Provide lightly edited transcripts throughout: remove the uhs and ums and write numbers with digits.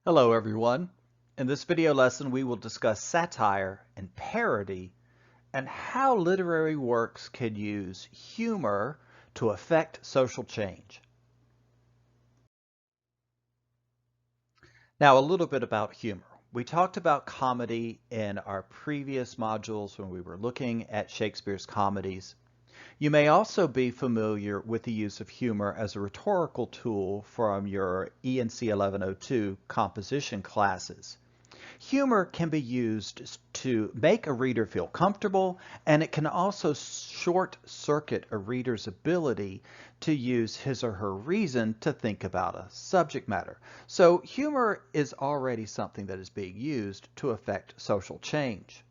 Hello everyone. In this video lesson we will discuss satire and parody and how literary works can use humor to affect social change. Now a little bit about humor. We talked about comedy in our previous modules when we were looking at Shakespeare's comedies. You may also be familiar with the use of humor as a rhetorical tool from your ENC 1102 composition classes. Humor can be used to make a reader feel comfortable, and it can also short-circuit a reader's ability to use his or her reason to think about a subject matter. So humor is already something that is being used to affect social change.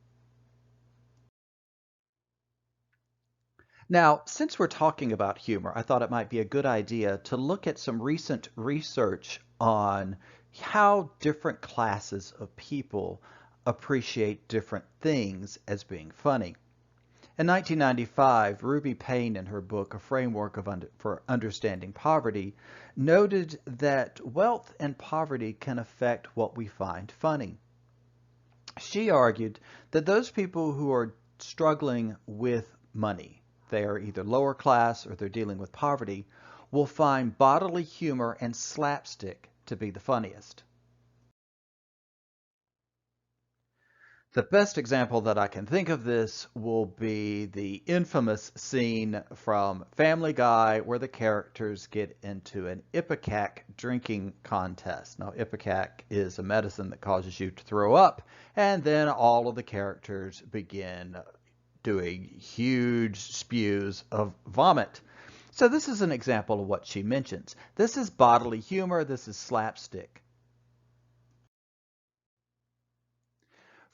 Now, since we're talking about humor, I thought it might be a good idea to look at some recent research on how different classes of people appreciate different things as being funny. In 1995, Ruby Payne, in her book A Framework for Understanding Poverty, noted that wealth and poverty can affect what we find funny. She argued that those people who are struggling with money, they are either lower class or they're dealing with poverty, will find bodily humor and slapstick to be the funniest. The best example that I can think of this will be the infamous scene from Family Guy where the characters get into an ipecac drinking contest. Now, ipecac is a medicine that causes you to throw up, and then all of the characters begin doing huge spews of vomit. So this is an example of what she mentions. This is bodily humor, this is slapstick.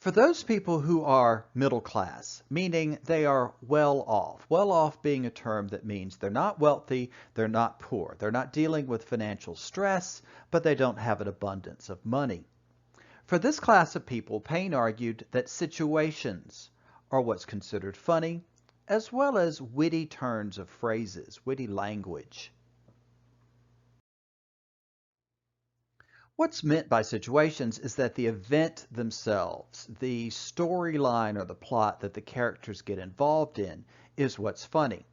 For those people who are middle class, meaning they are well off being a term that means they're not wealthy, they're not poor, they're not dealing with financial stress, but they don't have an abundance of money. For this class of people, Payne argued that situations are what's considered funny, as well as witty turns of phrases, witty language. What's meant by situations is that the event themselves, the storyline or the plot that the characters get involved in, is what's funny.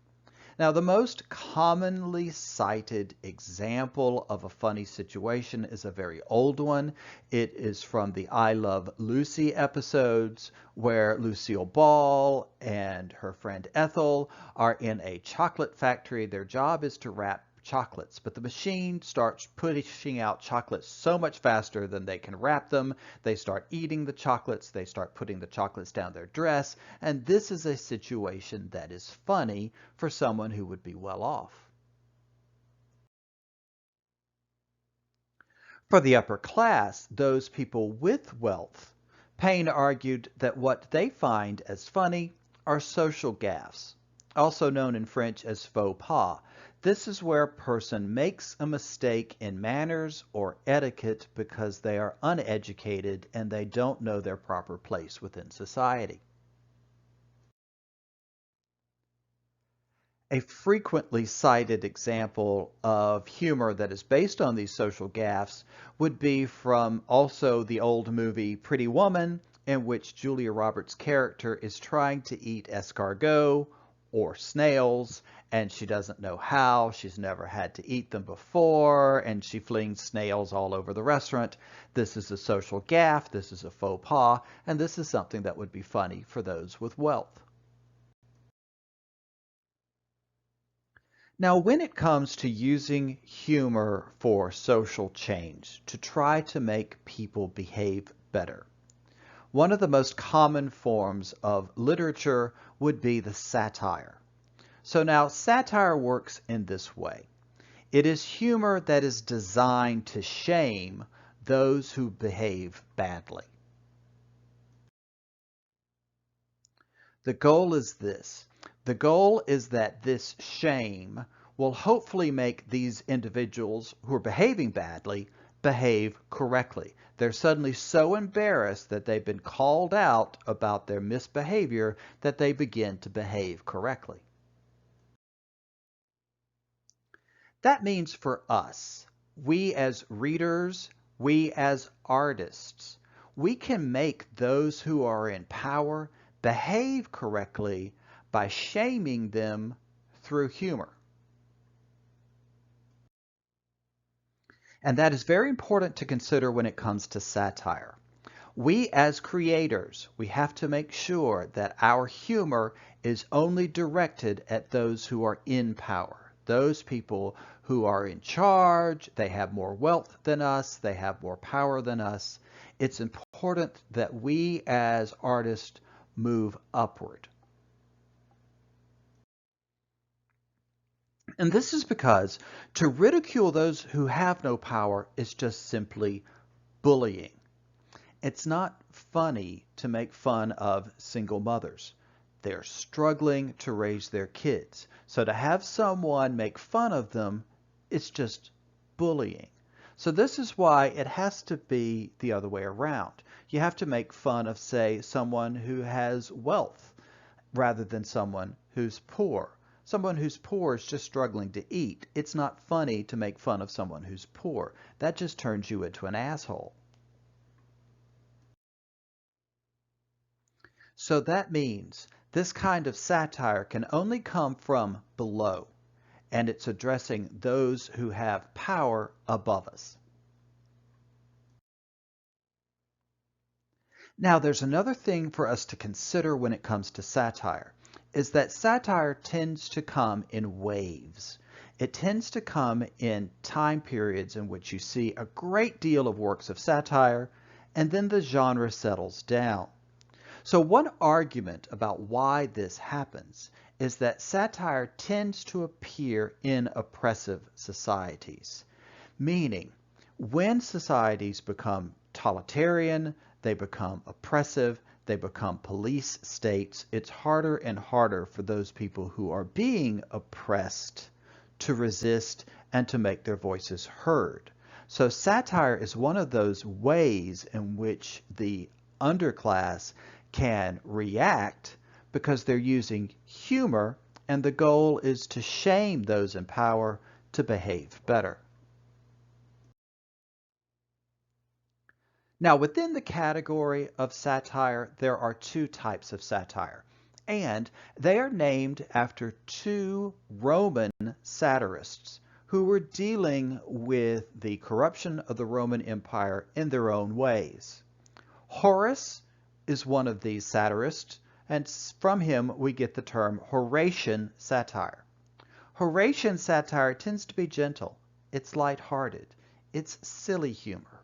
Now, the most commonly cited example of a funny situation is a very old one. It is from the I Love Lucy episodes where Lucille Ball and her friend Ethel are in a chocolate factory. Their job is to wrap chocolates, but the machine starts pushing out chocolates so much faster than they can wrap them. They start eating the chocolates, they start putting the chocolates down their dress, and this is a situation that is funny for someone who would be well off. For the upper class, those people with wealth, Payne argued that what they find as funny are social gaffes, also known in French as faux pas. This is where a person makes a mistake in manners or etiquette because they are uneducated and they don't know their proper place within society. A frequently cited example of humor that is based on these social gaffes would be from also the old movie Pretty Woman, in which Julia Roberts' character is trying to eat escargot or snails, and she doesn't know how. She's never had to eat them before, and she flings snails all over the restaurant. This is a social gaffe, this is a faux pas, and this is something that would be funny for those with wealth. Now, when it comes to using humor for social change, to try to make people behave better, one of the most common forms of literature would be the satire. So now, satire works in this way. It is humor that is designed to shame those who behave badly. The goal is this. The goal is that this shame will hopefully make these individuals who are behaving badly behave correctly. They're suddenly so embarrassed that they've been called out about their misbehavior that they begin to behave correctly. That means for us, we as readers, we as artists, we can make those who are in power behave correctly by shaming them through humor. And that is very important to consider when it comes to satire. We as creators, we have to make sure that our humor is only directed at those who are in power, those people who are in charge, they have more wealth than us, they have more power than us. It's important that we as artists move upward. And this is because to ridicule those who have no power is just simply bullying. It's not funny to make fun of single mothers. They're struggling to raise their kids. So to have someone make fun of them, it's just bullying. So this is why it has to be the other way around. You have to make fun of, say, someone who has wealth rather than someone who's poor. Someone who's poor is just struggling to eat. It's not funny to make fun of someone who's poor. That just turns you into an asshole. So that means this kind of satire can only come from below, and it's addressing those who have power above us. Now, there's another thing for us to consider when it comes to satire, is that satire tends to come in waves. It tends to come in time periods in which you see a great deal of works of satire, and then the genre settles down. So one argument about why this happens is that satire tends to appear in oppressive societies, meaning when societies become totalitarian, they become oppressive, they become police states, it's harder and harder for those people who are being oppressed to resist and to make their voices heard. So satire is one of those ways in which the underclass can react because they're using humor, and the goal is to shame those in power to behave better. Now, within the category of satire, there are two types of satire, and they are named after two Roman satirists who were dealing with the corruption of the Roman Empire in their own ways. Horace is one of these satirists, and from him we get the term Horatian satire. Horatian satire tends to be gentle, it's lighthearted, it's silly humor.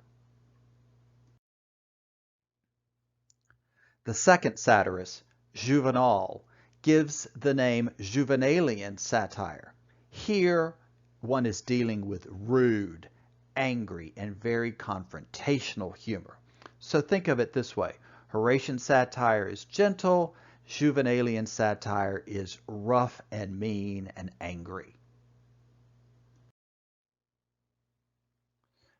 The second satirist, Juvenal, gives the name Juvenalian satire. Here, one is dealing with rude, angry, and very confrontational humor. So think of it this way. Horatian satire is gentle, Juvenalian satire is rough and mean and angry.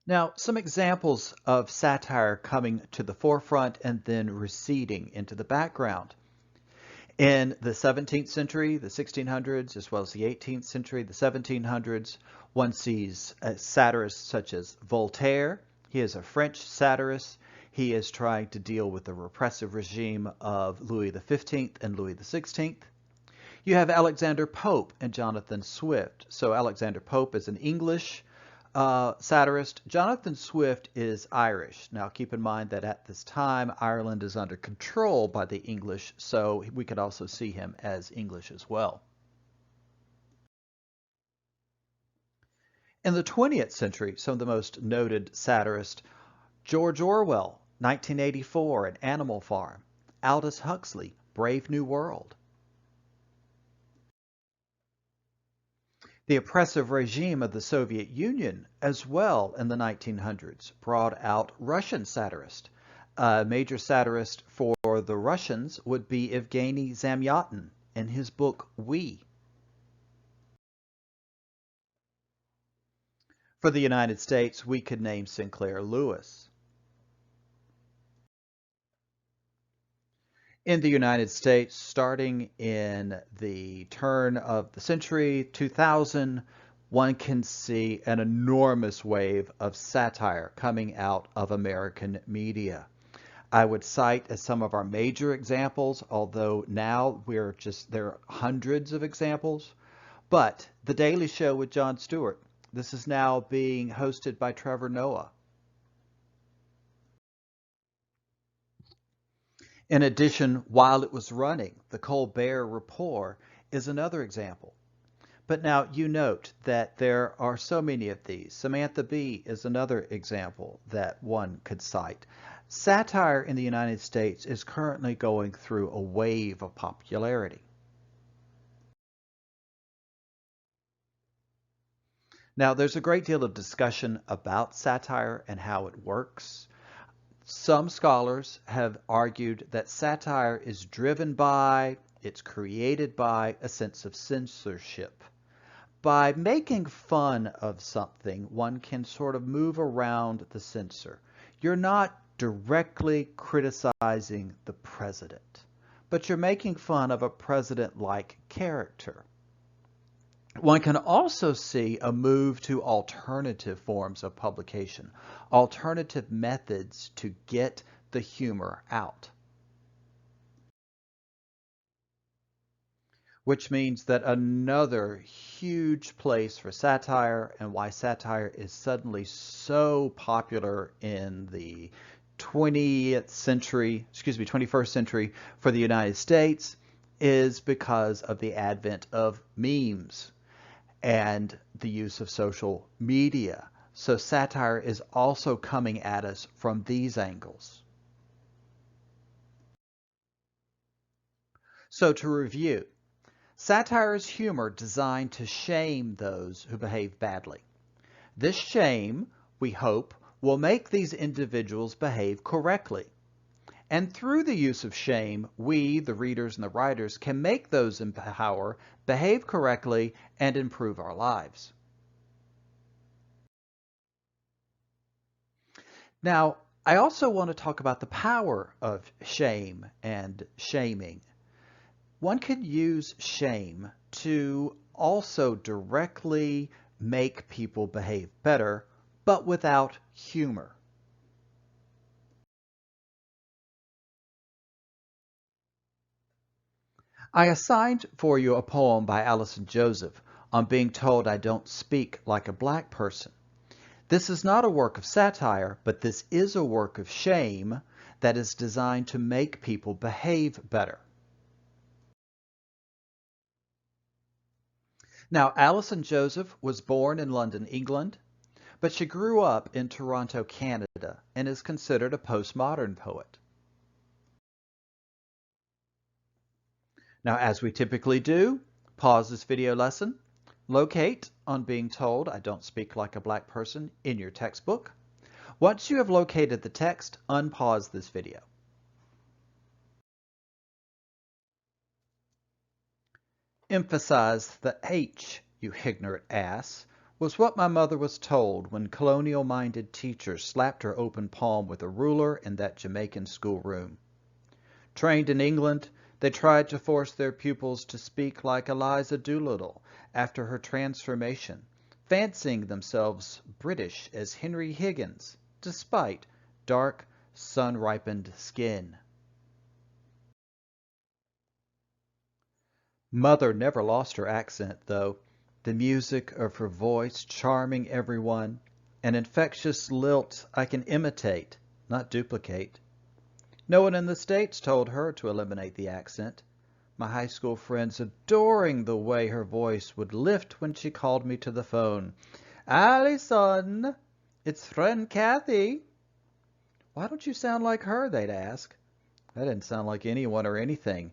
Now, some examples of satire coming to the forefront and then receding into the background. In the 17th century, the 1600s, as well as the 18th century, the 1700s, one sees satirists such as Voltaire. He is a French satirist. He is trying to deal with the repressive regime of Louis XV and Louis XVI. You have Alexander Pope and Jonathan Swift. So Alexander Pope is an English satirist. Jonathan Swift is Irish. Now keep in mind that at this time Ireland is under control by the English, so we could also see him as English as well. In the 20th century, some of the most noted satirists, George Orwell, 1984, and Animal Farm, Aldous Huxley, Brave New World. The oppressive regime of the Soviet Union, as well in the 1900s, brought out Russian satirists. A major satirist for the Russians would be Evgeny Zamyatin in his book We. For the United States, we could name Sinclair Lewis. In the United States, starting in the turn of the century, 2000, one can see an enormous wave of satire coming out of American media. I would cite as some of our major examples, although now there are hundreds of examples, but The Daily Show with Jon Stewart. This is now being hosted by Trevor Noah. In addition, while it was running, The Colbert Report is another example. But now you note that there are so many of these. Samantha Bee is another example that one could cite. Satire in the United States is currently going through a wave of popularity. Now, there's a great deal of discussion about satire and how it works. Some scholars have argued that satire is driven by, it's created by a sense of censorship. By making fun of something, one can sort of move around the censor. You're not directly criticizing the president, but you're making fun of a president-like character. One can also see a move to alternative forms of publication, alternative methods to get the humor out. Which means that another huge place for satire and why satire is suddenly so popular in the 21st century for the United States is because of the advent of memes and the use of social media. So satire is also coming at us from these angles. So to review, satire is humor designed to shame those who behave badly. This shame, we hope, will make these individuals behave correctly. And through the use of shame, we, the readers and the writers, can make those in power behave correctly and improve our lives. Now, I also want to talk about the power of shame and shaming. One could use shame to also directly make people behave better, but without humor. I assigned for you a poem by Allison Joseph on being told I don't speak like a black person. This is not a work of satire, but this is a work of shame that is designed to make people behave better. Now, Alison Joseph was born in London, England, but she grew up in Toronto, Canada, and is considered a postmodern poet. Now, as we typically do, pause this video lesson, locate On Being Told I Don't Speak Like a Black Person in your textbook. Once you have located the text, unpause this video. Emphasize the H, you ignorant ass, was what my mother was told when colonial-minded teachers slapped her open palm with a ruler in that Jamaican schoolroom. Trained in England, they tried to force their pupils to speak like Eliza Doolittle after her transformation, fancying themselves British as Henry Higgins, despite dark, sun-ripened skin. Mother never lost her accent, though, the music of her voice charming everyone, an infectious lilt I can imitate, not duplicate. No one in the States told her to eliminate the accent, my high school friends adoring the way her voice would lift when she called me to the phone. "Allison, it's friend Kathy." "Why don't you sound like her?" they'd ask. I didn't sound like anyone or anything.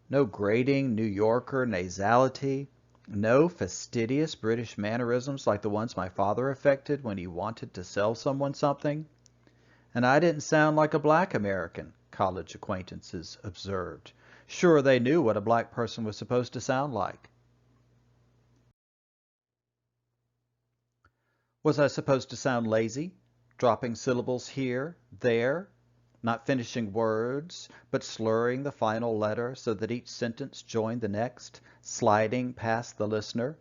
No grating New Yorker nasality, no fastidious British mannerisms like the ones my father affected when he wanted to sell someone something. And I didn't sound like a black American, college acquaintances observed. Sure, they knew what a black person was supposed to sound like. Was I supposed to sound lazy, dropping syllables here, there, not finishing words, but slurring the final letter so that each sentence joined the next, sliding past the listener?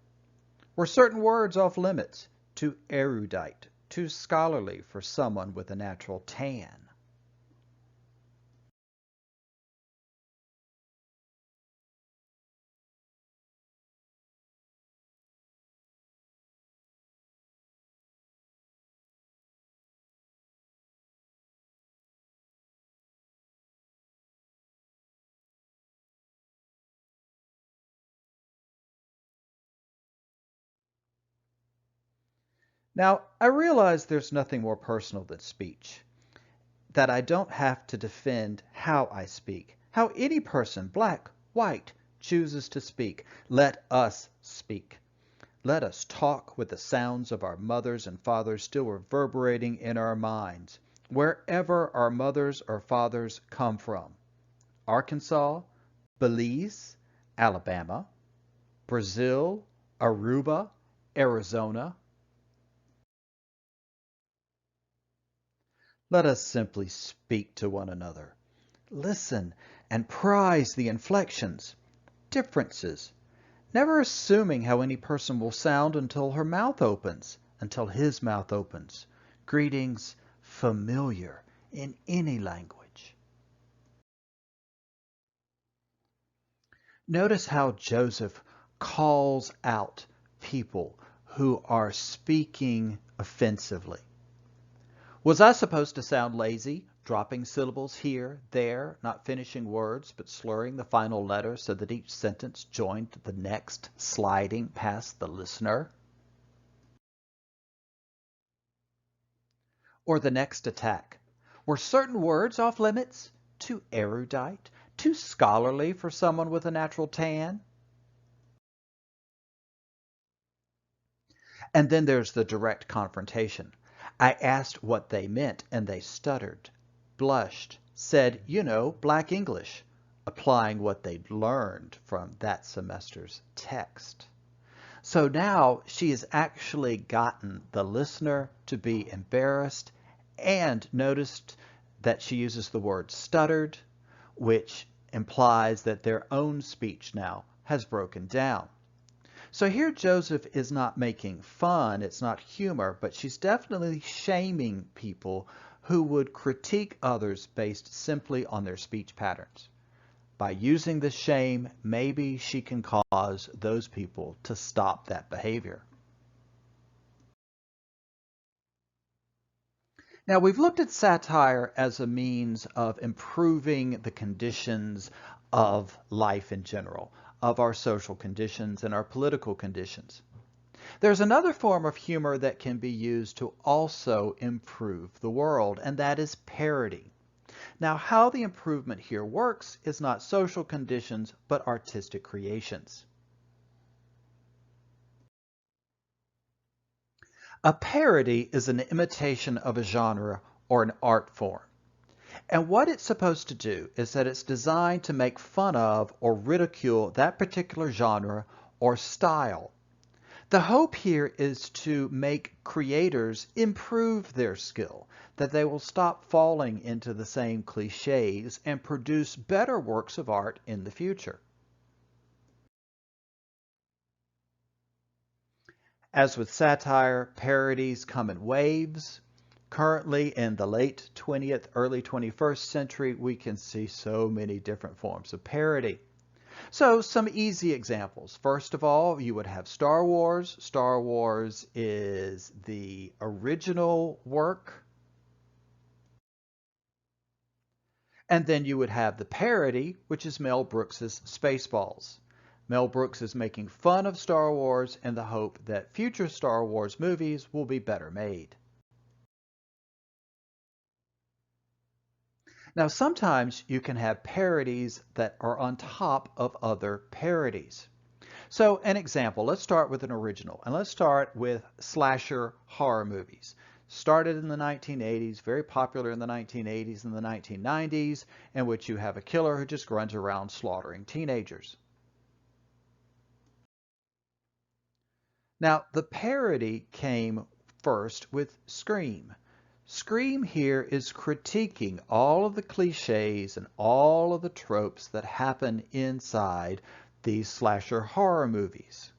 Were certain words off limits? Too erudite, too scholarly for someone with a natural tan? Now, I realize there's nothing more personal than speech, that I don't have to defend how I speak, how any person, black, white, chooses to speak. Let us speak. Let us talk with the sounds of our mothers and fathers still reverberating in our minds, wherever our mothers or fathers come from. Arkansas, Belize, Alabama, Brazil, Aruba, Arizona. Let us simply speak to one another. Listen and prize the inflections, differences, never assuming how any person will sound until her mouth opens, until his mouth opens. Greetings familiar in any language. Notice how Joseph calls out people who are speaking offensively. Was I supposed to sound lazy, dropping syllables here, there, not finishing words, but slurring the final letter so that each sentence joined the next, sliding past the listener? Or the next attack? Were certain words off limits? Too erudite? Too scholarly for someone with a natural tan? And then there's the direct confrontation. I asked what they meant, and they stuttered, blushed, said, black English, applying what they'd learned from that semester's text. So now she has actually gotten the listener to be embarrassed and noticed that she uses the word stuttered, which implies that their own speech now has broken down. So here Joseph is not making fun, it's not humor, but she's definitely shaming people who would critique others based simply on their speech patterns. By using this shame, maybe she can cause those people to stop that behavior. Now, we've looked at satire as a means of improving the conditions of life in general, of our social conditions and our political conditions. There's another form of humor that can be used to also improve the world, and that is parody. Now, how the improvement here works is not social conditions, but artistic creations. A parody is an imitation of a genre or an art form. And what it's supposed to do is that it's designed to make fun of or ridicule that particular genre or style. The hope here is to make creators improve their skill, that they will stop falling into the same cliches and produce better works of art in the future. As with satire, parodies come in waves. Currently, in the late 20th, early 21st century, we can see so many different forms of parody. So, some easy examples. First of all, you would have Star Wars. Star Wars is the original work. And then you would have the parody, which is Mel Brooks's Spaceballs. Mel Brooks is making fun of Star Wars in the hope that future Star Wars movies will be better made. Now, sometimes you can have parodies that are on top of other parodies. So, an example, let's start with an original, and let's start with slasher horror movies. Started in the 1980s, very popular in the 1980s and the 1990s, in which you have a killer who just runs around slaughtering teenagers. Now, the parody came first with Scream. Scream here is critiquing all of the cliches and all of the tropes that happen inside these slasher horror movies.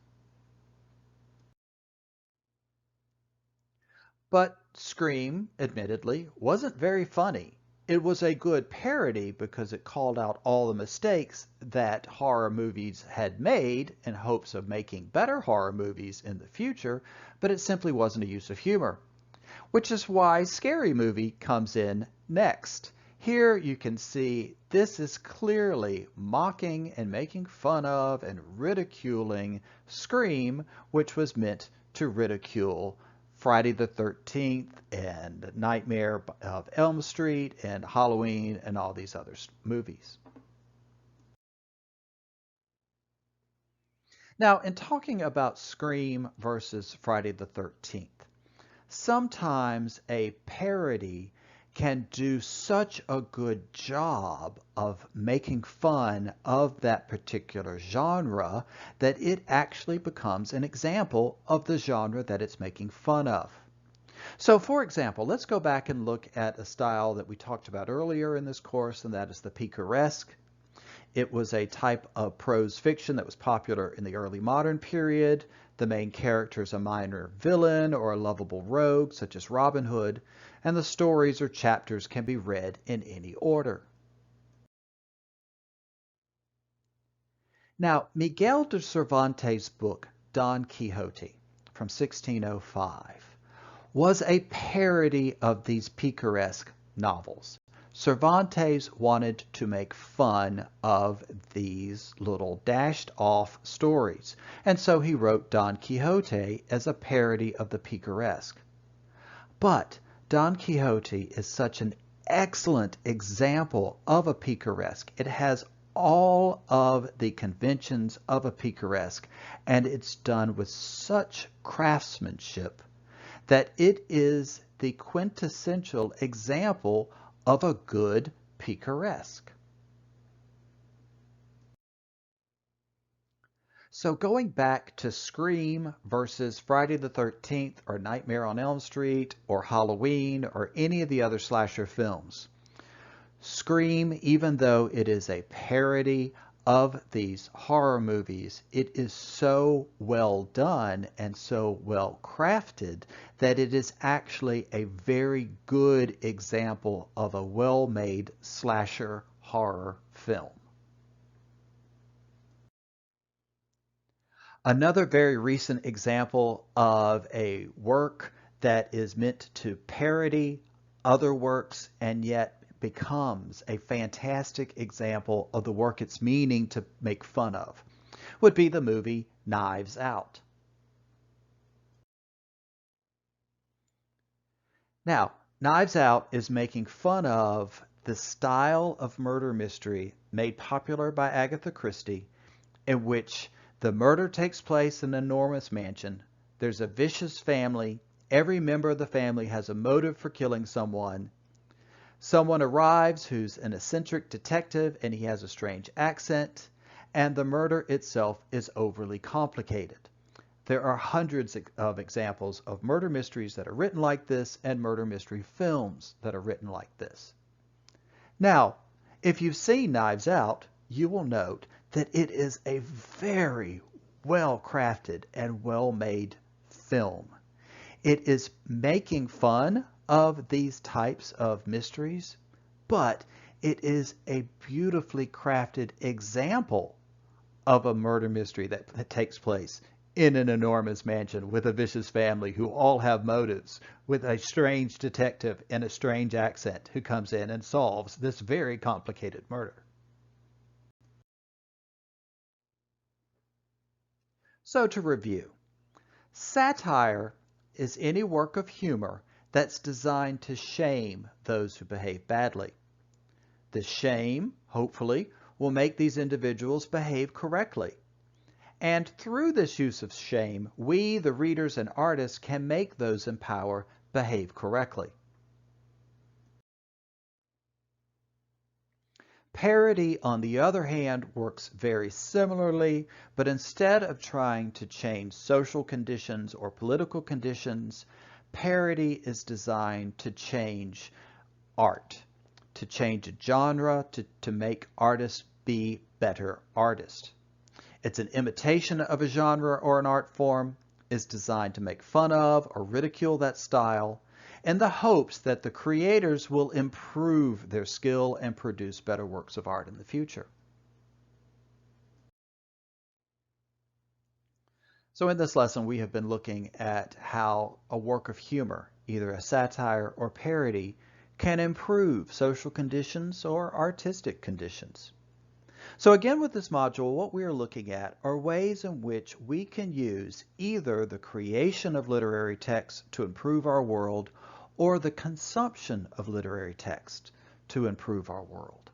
But Scream, admittedly, wasn't very funny. It was a good parody because it called out all the mistakes that horror movies had made in hopes of making better horror movies in the future, but it simply wasn't a use of humor. Which is why Scary Movie comes in next. Here you can see this is clearly mocking and making fun of and ridiculing Scream, which was meant to ridicule Friday the 13th and Nightmare of Elm Street and Halloween and all these other movies. Now, in talking about Scream versus Friday the 13th, sometimes a parody can do such a good job of making fun of that particular genre that it actually becomes an example of the genre that it's making fun of. So, for example, let's go back and look at a style that we talked about earlier in this course, and that is the picaresque. It was a type of prose fiction that was popular in the early modern period. The main character is a minor villain or a lovable rogue, such as Robin Hood, and the stories or chapters can be read in any order. Now, Miguel de Cervantes' book, Don Quixote, from 1605, was a parody of these picaresque novels. Cervantes wanted to make fun of these little dashed off stories, and so he wrote Don Quixote as a parody of the picaresque. But Don Quixote is such an excellent example of a picaresque. It has all of the conventions of a picaresque, and it's done with such craftsmanship that it is the quintessential example of a good picaresque. So going back to Scream versus Friday the 13th or Nightmare on Elm Street or Halloween or any of the other slasher films, Scream, even though it is a parody of these horror movies, it is so well done and so well crafted that it is actually a very good example of a well-made slasher horror film. Another very recent example of a work that is meant to parody other works and yet becomes a fantastic example of the work it's meaning to make fun of would be the movie Knives Out. Now, Knives Out is making fun of the style of murder mystery made popular by Agatha Christie, in which the murder takes place in an enormous mansion. There's a vicious family. Every member of the family has a motive for killing someone. Someone arrives who's an eccentric detective and he has a strange accent, and the murder itself is overly complicated. There are hundreds of examples of murder mysteries that are written like this and murder mystery films that are written like this. Now, if you've seen Knives Out, you will note that it is a very well-crafted and well-made film. It is making fun of these types of mysteries, but it is a beautifully crafted example of a murder mystery that takes place in an enormous mansion with a vicious family who all have motives, with a strange detective in a strange accent who comes in and solves this very complicated murder. So to review, satire is any work of humor that's designed to shame those who behave badly. The shame, hopefully, will make these individuals behave correctly. And through this use of shame, we, the readers and artists, can make those in power behave correctly. Parody, on the other hand, works very similarly, but instead of trying to change social conditions or political conditions, parody is designed to change art, to change a genre, to make artists be better artists. It's an imitation of a genre or an art form, is designed to make fun of or ridicule that style, in the hopes that the creators will improve their skill and produce better works of art in the future. So in this lesson, we have been looking at how a work of humor, either a satire or parody, can improve social conditions or artistic conditions. So again, with this module, what we are looking at are ways in which we can use either the creation of literary text to improve our world or the consumption of literary text to improve our world.